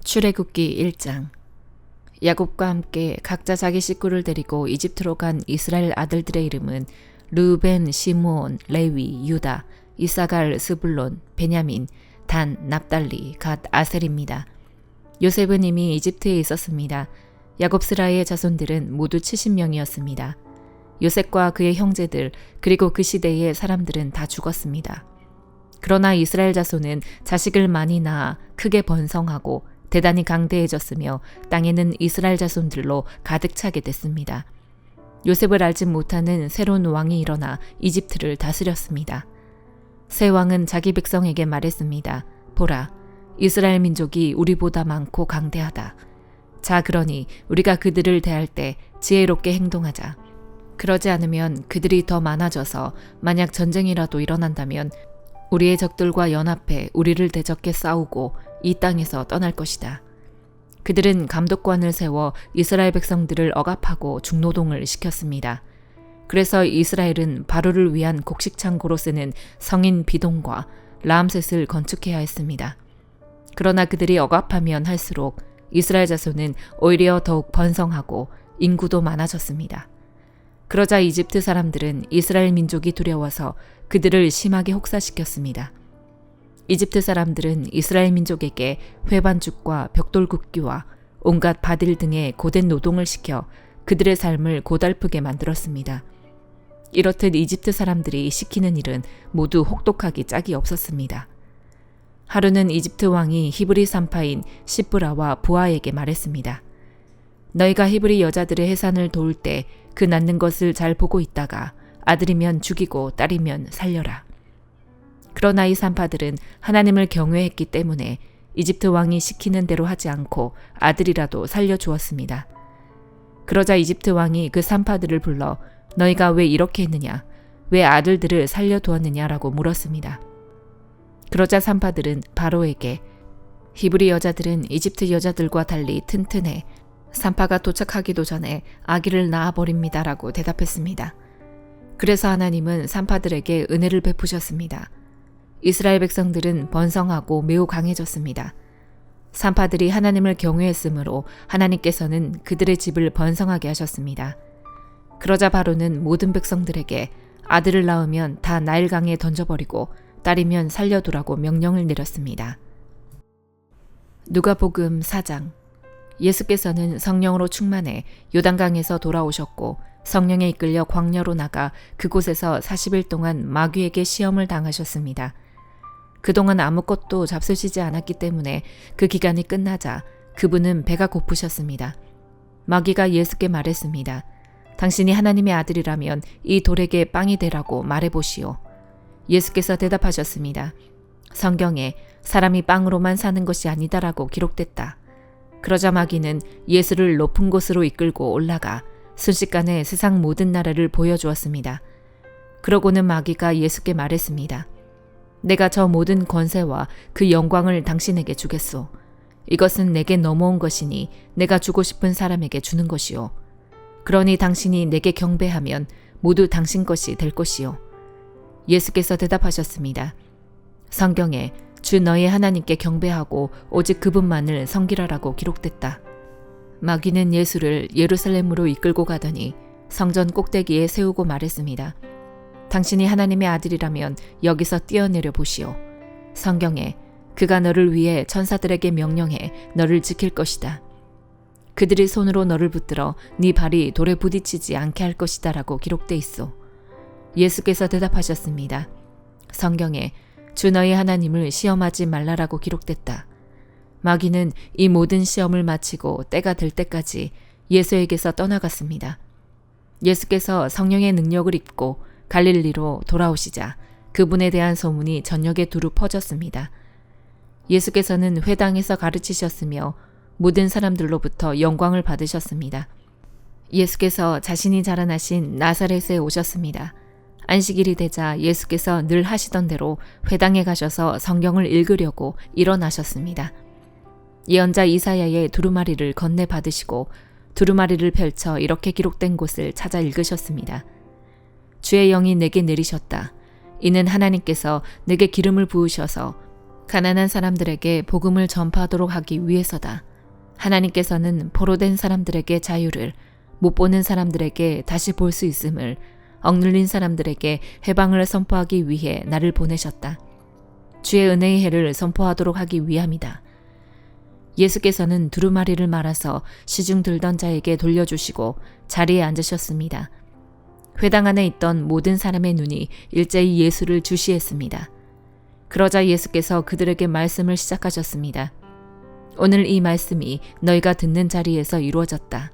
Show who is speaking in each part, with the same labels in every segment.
Speaker 1: 출애굽기 1장. 야곱과 함께 각자 자기 식구를 데리고 이집트로 간 이스라엘 아들들의 이름은 르우벤, 시므온, 레위, 유다, 이사갈, 스불론, 베냐민, 단, 납달리, 갓, 아셀입니다. 요셉은 이미 이집트에 있었습니다. 야곱스라의 자손들은 모두 70명이었습니다. 요셉과 그의 형제들 그리고 그 시대의 사람들은 다 죽었습니다. 그러나 이스라엘 자손은 자식을 많이 낳아 크게 번성하고 대단히 강대해졌으며 땅에는 이스라엘 자손들로 가득 차게 됐습니다. 요셉을 알지 못하는 새로운 왕이 일어나 이집트를 다스렸습니다. 새 왕은 자기 백성에게 말했습니다. 보라, 이스라엘 민족이 우리보다 많고 강대하다. 자, 그러니 우리가 그들을 대할 때 지혜롭게 행동하자. 그러지 않으면 그들이 더 많아져서 만약 전쟁이라도 일어난다면 우리의 적들과 연합해 우리를 대적해 싸우고 이 땅에서 떠날 것이다. 그들은 감독관을 세워 이스라엘 백성들을 억압하고 중노동을 시켰습니다. 그래서 이스라엘은 바로를 위한 곡식창고로 쓰는 성인 비동과 라암셋을 건축해야 했습니다. 그러나 그들이 억압하면 할수록 이스라엘 자손은 오히려 더욱 번성하고 인구도 많아졌습니다. 그러자 이집트 사람들은 이스라엘 민족이 두려워서 그들을 심하게 혹사시켰습니다. 이집트 사람들은 이스라엘 민족에게 회반죽과 벽돌 굽기와 온갖 바딜 등의 고된 노동을 시켜 그들의 삶을 고달프게 만들었습니다. 이렇듯 이집트 사람들이 시키는 일은 모두 혹독하기 짝이 없었습니다. 하루는 이집트 왕이 히브리 산파인 시브라와 부하에게 말했습니다. 너희가 히브리 여자들의 해산을 도울 때 그 낳는 것을 잘 보고 있다가 아들이면 죽이고 딸이면 살려라. 그러나 이 산파들은 하나님을 경외했기 때문에 이집트 왕이 시키는 대로 하지 않고 아들이라도 살려주었습니다. 그러자 이집트 왕이 그 산파들을 불러 너희가 왜 이렇게 했느냐, 왜 아들들을 살려두었느냐라고 물었습니다. 그러자 산파들은 바로에게 히브리 여자들은 이집트 여자들과 달리 튼튼해 산파가 도착하기도 전에 아기를 낳아버립니다라고 대답했습니다. 그래서 하나님은 산파들에게 은혜를 베푸셨습니다. 이스라엘 백성들은 번성하고 매우 강해졌습니다. 산파들이 하나님을 경외했으므로 하나님께서는 그들의 집을 번성하게 하셨습니다. 그러자 바로는 모든 백성들에게 아들을 낳으면 다 나일강에 던져버리고 딸이면 살려두라고 명령을 내렸습니다. 누가복음 4장. 예수께서는 성령으로 충만해 요단강에서 돌아오셨고 성령에 이끌려 광야로 나가 그곳에서 40일 동안 마귀에게 시험을 당하셨습니다. 그동안 아무것도 잡수시지 않았기 때문에 그 기간이 끝나자 그분은 배가 고프셨습니다. 마귀가 예수께 말했습니다. 당신이 하나님의 아들이라면 이 돌에게 빵이 되라고 말해보시오. 예수께서 대답하셨습니다. 성경에 사람이 빵으로만 사는 것이 아니다라고 기록됐다. 그러자 마귀는 예수를 높은 곳으로 이끌고 올라가 순식간에 세상 모든 나라를 보여주었습니다. 그러고는 마귀가 예수께 말했습니다. 내가 저 모든 권세와 그 영광을 당신에게 주겠소. 이것은 내게 넘어온 것이니 내가 주고 싶은 사람에게 주는 것이오. 그러니 당신이 내게 경배하면 모두 당신 것이 될 것이오. 예수께서 대답하셨습니다. 성경에 주 너의 하나님께 경배하고 오직 그분만을 섬기라라고 기록됐다. 마귀는 예수를 예루살렘으로 이끌고 가더니 성전 꼭대기에 세우고 말했습니다. 당신이 하나님의 아들이라면 여기서 뛰어내려 보시오. 성경에 그가 너를 위해 천사들에게 명령해 너를 지킬 것이다. 그들이 손으로 너를 붙들어 네 발이 돌에 부딪히지 않게 할 것이다 라고 기록돼 있어. 예수께서 대답하셨습니다. 성경에 주 너희 하나님을 시험하지 말라라고 기록됐다. 마귀는 이 모든 시험을 마치고 때가 될 때까지 예수에게서 떠나갔습니다. 예수께서 성령의 능력을 입고 갈릴리로 돌아오시자 그분에 대한 소문이 전역에 두루 퍼졌습니다. 예수께서는 회당에서 가르치셨으며 모든 사람들로부터 영광을 받으셨습니다. 예수께서 자신이 자라나신 나사렛에 오셨습니다. 안식일이 되자 예수께서 늘 하시던 대로 회당에 가셔서 성경을 읽으려고 일어나셨습니다. 예언자 이사야의 두루마리를 건네 받으시고 두루마리를 펼쳐 이렇게 기록된 곳을 찾아 읽으셨습니다. 주의 영이 내게 내리셨다. 이는 하나님께서 내게 기름을 부으셔서 가난한 사람들에게 복음을 전파하도록 하기 위해서다. 하나님께서는 포로된 사람들에게 자유를, 못 보는 사람들에게 다시 볼 수 있음을, 억눌린 사람들에게 해방을 선포하기 위해 나를 보내셨다. 주의 은혜의 해를 선포하도록 하기 위함이다. 예수께서는 두루마리를 말아서 시중 들던 자에게 돌려주시고 자리에 앉으셨습니다. 회당 안에 있던 모든 사람의 눈이 일제히 예수를 주시했습니다. 그러자 예수께서 그들에게 말씀을 시작하셨습니다. 오늘 이 말씀이 너희가 듣는 자리에서 이루어졌다.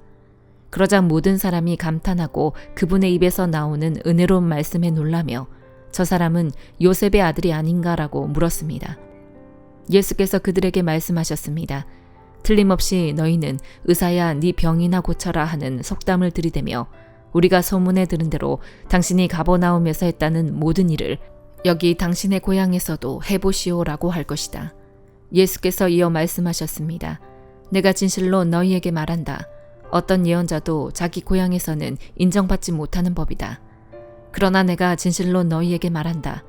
Speaker 1: 그러자 모든 사람이 감탄하고 그분의 입에서 나오는 은혜로운 말씀에 놀라며 저 사람은 요셉의 아들이 아닌가라고 물었습니다. 예수께서 그들에게 말씀하셨습니다. 틀림없이 너희는 의사야 네 병이나 고쳐라 하는 속담을 들이대며 우리가 소문에 들은 대로 당신이 가버나움에서 했다는 모든 일을 여기 당신의 고향에서도 해보시오라고 할 것이다. 예수께서 이어 말씀하셨습니다. 내가 진실로 너희에게 말한다. 어떤 예언자도 자기 고향에서는 인정받지 못하는 법이다. 그러나 내가 진실로 너희에게 말한다.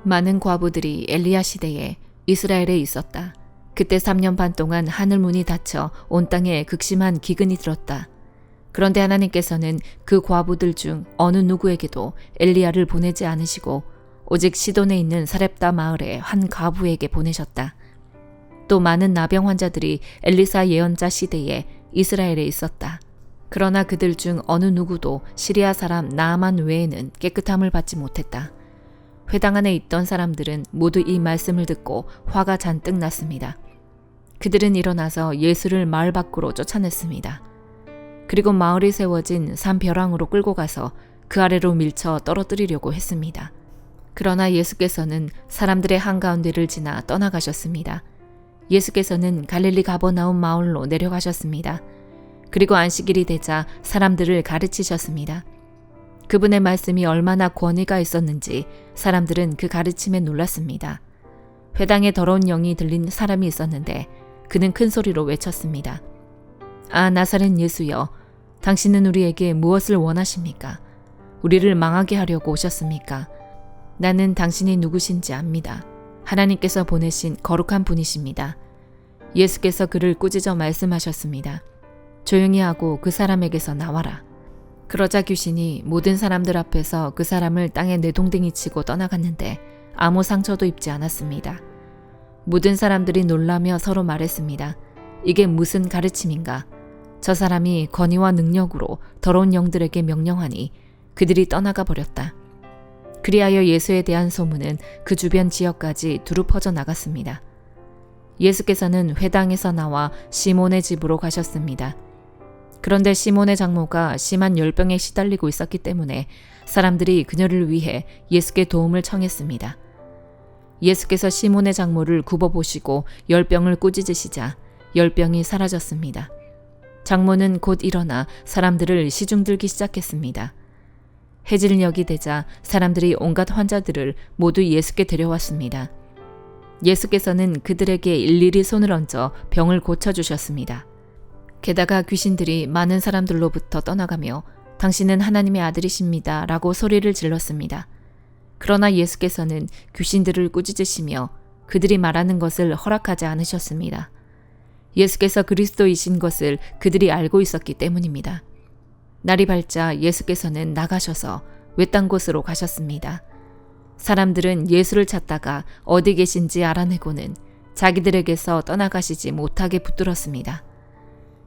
Speaker 1: 많은 과부들이 엘리야 시대에 이스라엘에 있었다. 그때 3년 반 동안 하늘 문이 닫혀 온 땅에 극심한 기근이 들었다. 그런데 하나님께서는 그 과부들 중 어느 누구에게도 엘리야를 보내지 않으시고 오직 시돈에 있는 사렙다 마을의 한 과부에게 보내셨다. 또 많은 나병 환자들이 엘리사 예언자 시대에 이스라엘에 있었다. 그러나 그들 중 어느 누구도 시리아 사람 나아만 외에는 깨끗함을 받지 못했다. 회당 안에 있던 사람들은 모두 이 말씀을 듣고 화가 잔뜩 났습니다. 그들은 일어나서 예수를 마을 밖으로 쫓아냈습니다. 그리고 마을이 세워진 산 벼랑으로 끌고 가서 그 아래로 밀쳐 떨어뜨리려고 했습니다. 그러나 예수께서는 사람들의 한가운데를 지나 떠나가셨습니다. 예수께서는 갈릴리 가버나움 마을로 내려가셨습니다. 그리고 안식일이 되자 사람들을 가르치셨습니다. 그분의 말씀이 얼마나 권위가 있었는지 사람들은 그 가르침에 놀랐습니다. 회당에 더러운 영이 들린 사람이 있었는데 그는 큰 소리로 외쳤습니다. 아, 나사렛 예수여, 당신은 우리에게 무엇을 원하십니까? 우리를 망하게 하려고 오셨습니까? 나는 당신이 누구신지 압니다. 하나님께서 보내신 거룩한 분이십니다. 예수께서 그를 꾸짖어 말씀하셨습니다. 조용히 하고 그 사람에게서 나와라. 그러자 귀신이 모든 사람들 앞에서 그 사람을 땅에 내동댕이 치고 떠나갔는데 아무 상처도 입지 않았습니다. 모든 사람들이 놀라며 서로 말했습니다. 이게 무슨 가르침인가? 저 사람이 권위와 능력으로 더러운 영들에게 명령하니 그들이 떠나가 버렸다. 그리하여 예수에 대한 소문은 그 주변 지역까지 두루 퍼져 나갔습니다. 예수께서는 회당에서 나와 시몬의 집으로 가셨습니다. 그런데 시몬의 장모가 심한 열병에 시달리고 있었기 때문에 사람들이 그녀를 위해 예수께 도움을 청했습니다. 예수께서 시몬의 장모를 굽어보시고 열병을 꾸짖으시자 열병이 사라졌습니다. 장모는 곧 일어나 사람들을 시중들기 시작했습니다. 해질녘이 되자 사람들이 온갖 환자들을 모두 예수께 데려왔습니다. 예수께서는 그들에게 일일이 손을 얹어 병을 고쳐주셨습니다. 게다가 귀신들이 많은 사람들로부터 떠나가며 당신은 하나님의 아들이십니다 라고 소리를 질렀습니다. 그러나 예수께서는 귀신들을 꾸짖으시며 그들이 말하는 것을 허락하지 않으셨습니다. 예수께서 그리스도이신 것을 그들이 알고 있었기 때문입니다. 날이 밝자 예수께서는 나가셔서 외딴 곳으로 가셨습니다. 사람들은 예수를 찾다가 어디 계신지 알아내고는 자기들에게서 떠나가시지 못하게 붙들었습니다.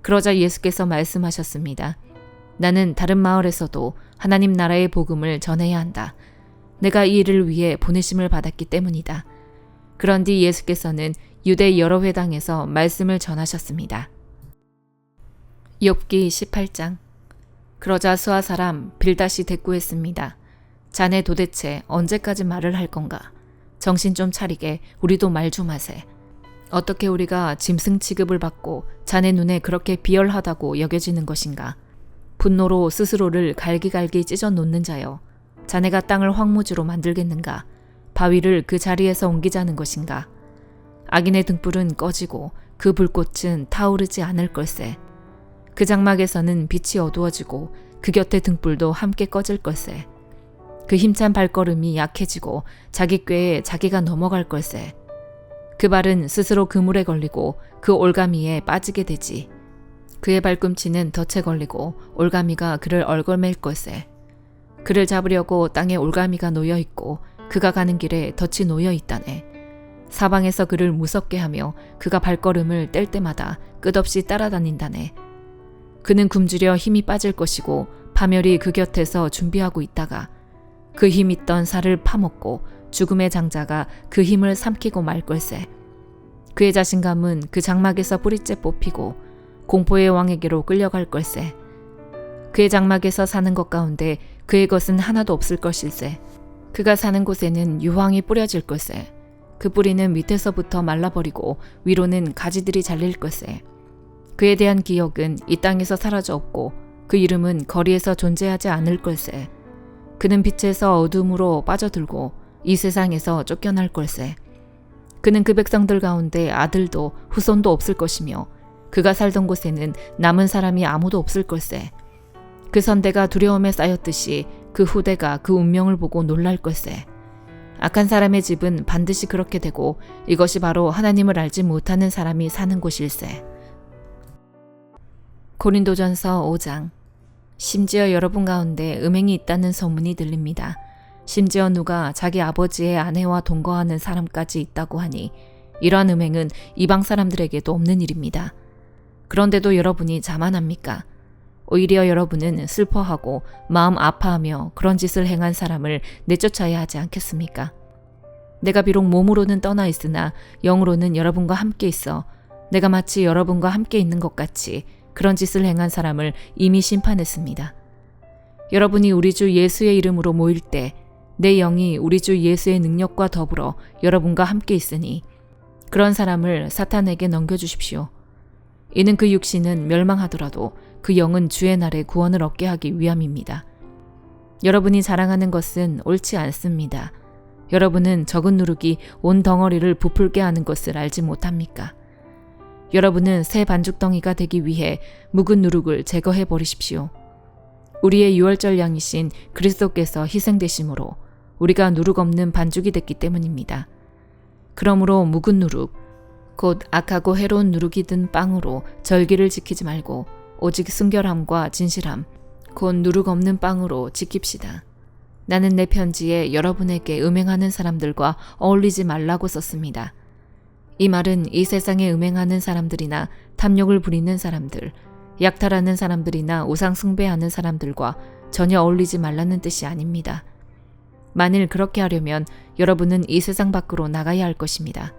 Speaker 1: 그러자 예수께서 말씀하셨습니다. 나는 다른 마을에서도 하나님 나라의 복음을 전해야 한다. 내가 이 일을 위해 보내심을 받았기 때문이다. 그런 뒤 예수께서는 유대 여러 회당에서 말씀을 전하셨습니다. 욥기 18장. 그러자 수아 사람 빌닷이 대꾸했습니다. 자네 도대체 언제까지 말을 할 건가? 정신 좀 차리게 우리도 말 좀 하세. 어떻게 우리가 짐승 취급을 받고 자네 눈에 그렇게 비열하다고 여겨지는 것인가? 분노로 스스로를 갈기갈기 찢어 놓는 자여. 자네가 땅을 황무지로 만들겠는가? 바위를 그 자리에서 옮기자는 것인가? 악인의 등불은 꺼지고 그 불꽃은 타오르지 않을 걸세. 그 장막에서는 빛이 어두워지고 그 곁의 등불도 함께 꺼질 걸세. 그 힘찬 발걸음이 약해지고 자기 꾀에 자기가 넘어갈 걸세. 그 발은 스스로 그물에 걸리고 그 올가미에 빠지게 되지. 그의 발꿈치는 덫에 걸리고 올가미가 그를 얽어맬 것에. 그를 잡으려고 땅에 올가미가 놓여 있고 그가 가는 길에 덫이 놓여 있다네. 사방에서 그를 무섭게 하며 그가 발걸음을 뗄 때마다 끝없이 따라다닌다네. 그는 굶주려 힘이 빠질 것이고 파멸이 그 곁에서 준비하고 있다가 그 힘 있던 살을 파먹고 죽음의 장자가 그 힘을 삼키고 말 걸세. 그의 자신감은 그 장막에서 뿌리째 뽑히고 공포의 왕에게로 끌려갈 걸세. 그의 장막에서 사는 것 가운데 그의 것은 하나도 없을 것일세. 그가 사는 곳에는 유황이 뿌려질 걸세. 그 뿌리는 밑에서부터 말라버리고 위로는 가지들이 잘릴 걸세. 그에 대한 기억은 이 땅에서 사라져 없고 그 이름은 거리에서 존재하지 않을 걸세. 그는 빛에서 어둠으로 빠져들고 이 세상에서 쫓겨날 걸세. 그는 그 백성들 가운데 아들도 후손도 없을 것이며 그가 살던 곳에는 남은 사람이 아무도 없을 걸세. 그 선대가 두려움에 쌓였듯이 그 후대가 그 운명을 보고 놀랄 걸세. 악한 사람의 집은 반드시 그렇게 되고 이것이 바로 하나님을 알지 못하는 사람이 사는 곳일세. 고린도전서 5장. 심지어 여러분 가운데 음행이 있다는 소문이 들립니다. 심지어 누가 자기 아버지의 아내와 동거하는 사람까지 있다고 하니 이러한 음행은 이방 사람들에게도 없는 일입니다. 그런데도 여러분이 자만합니까? 오히려 여러분은 슬퍼하고 마음 아파하며 그런 짓을 행한 사람을 내쫓아야 하지 않겠습니까? 내가 비록 몸으로는 떠나 있으나 영으로는 여러분과 함께 있어 내가 마치 여러분과 함께 있는 것 같이 그런 짓을 행한 사람을 이미 심판했습니다. 여러분이 우리 주 예수의 이름으로 모일 때 내 영이 우리 주 예수의 능력과 더불어 여러분과 함께 있으니 그런 사람을 사탄에게 넘겨주십시오. 이는 그 육신은 멸망하더라도 그 영은 주의 날에 구원을 얻게 하기 위함입니다. 여러분이 자랑하는 것은 옳지 않습니다. 여러분은 적은 누룩이 온 덩어리를 부풀게 하는 것을 알지 못합니까? 여러분은 새 반죽덩이가 되기 위해 묵은 누룩을 제거해 버리십시오. 우리의 유월절 양이신 그리스도께서 희생되심으로 우리가 누룩 없는 반죽이 됐기 때문입니다. 그러므로 묵은 누룩, 곧 악하고 해로운 누룩이 든 빵으로 절기를 지키지 말고 오직 순결함과 진실함, 곧 누룩 없는 빵으로 지킵시다. 나는 내 편지에 여러분에게 음행하는 사람들과 어울리지 말라고 썼습니다. 이 말은 이 세상에 음행하는 사람들이나 탐욕을 부리는 사람들, 약탈하는 사람들이나 우상 숭배하는 사람들과 전혀 어울리지 말라는 뜻이 아닙니다. 만일 그렇게 하려면 여러분은 이 세상 밖으로 나가야 할 것입니다.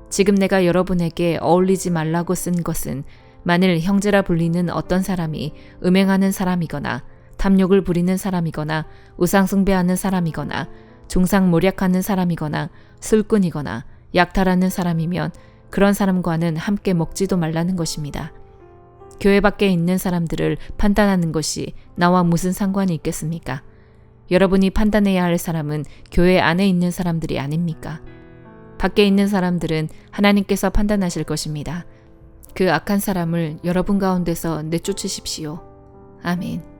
Speaker 1: 지금 내가 여러분에게 어울리지 말라고 쓴 것은 만일 형제라 불리는 어떤 사람이 음행하는 사람이거나 탐욕을 부리는 사람이거나 우상 숭배하는 사람이거나 중상모략하는 사람이거나 술꾼이거나 약탈하는 사람이면 그런 사람과는 함께 먹지도 말라는 것입니다. 교회 밖에 있는 사람들을 판단하는 것이 나와 무슨 상관이 있겠습니까? 여러분이 판단해야 할 사람은 교회 안에 있는 사람들이 아닙니까? 밖에 있는 사람들은 하나님께서 판단하실 것입니다. 그 악한 사람을 여러분 가운데서 내쫓으십시오. 아멘.